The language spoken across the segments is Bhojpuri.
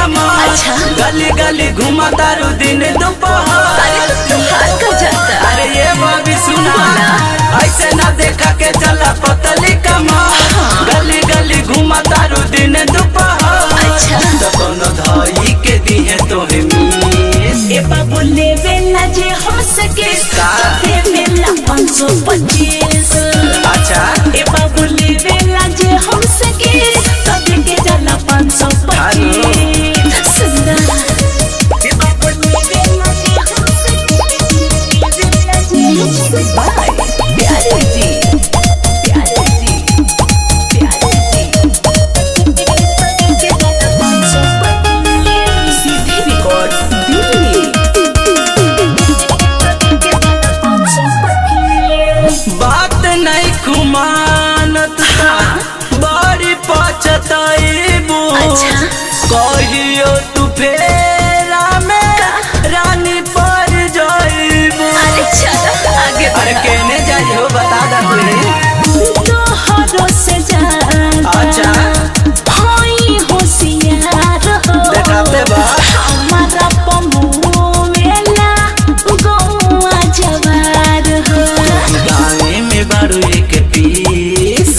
कमाल। अच्छा। गली गली घुमा तारू दिन दोपहर। अरे तुहार का जाता। अरे ये बाबी सुना ऐसे ना देखा के चला पतली कमाल। गली गली घुमा तारू दिन दोपहर। अच्छा। तो कोनो धाई के दी है तोहे मीस। ए बाबू लेवेला जे हम सके का? देवेला 525। अच्छा ए बाबू लेवेला जे हम सके तब के जाला 525। सुंदर ए बाबू लेवेला जे हम सके बाय प्यारे जी प्यारे जी प्यारे जी के जाला 525। सीधी रिकॉर्ड दिल्ली बात नहीं खुमानत बड़ी पछताईबू। अच्छा। कहियो तू फेरा में रानी पर जाईबू। अरे चलो आगे अरे बढ़ा। कहने जाइयो बता दा तू। तोहरो से ज्यादा अच्छा। होई होशियार हो। देखाते बा। हमारा पमुवेला गौआ जवार हो। गाँव में बारू एक पीस।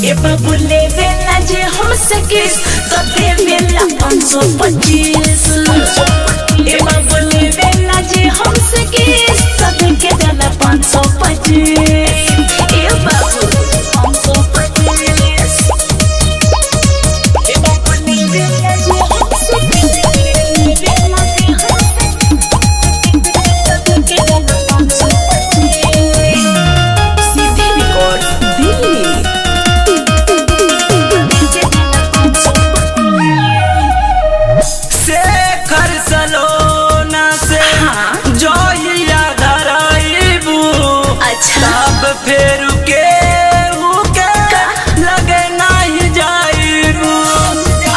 ए बाबू लेवेला जे हम सके तो देवेला 525। ए बाबू लेवेला जे हम सके तो देके जाला 525। ए बाबू 525। ए बाबू लेवेला जे हम सके लेवेला जे हम सके तो देके जाला 525। सीधी रिकॉर्ड दिल्ली शेखर सलोना से जोइया धराईबू। अच्छा। तब फेर के लगे नहीं जाईबू।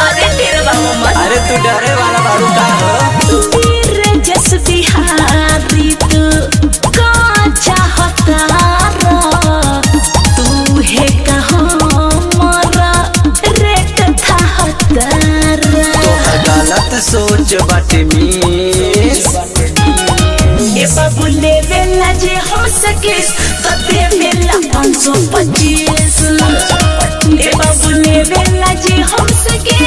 अरे तेरा बाबू मत। अरे तू डरे वाला बारू का हो। तेरे जस बिहारी तू का चाहता रा। तू है कहाँ मरा रेट था हतारा। तोहर गलत सोच बाटे मीस। ए बाबू लेवेला जे हम सके तो देवेला 525। ए बाबू लेवेला जे हम सके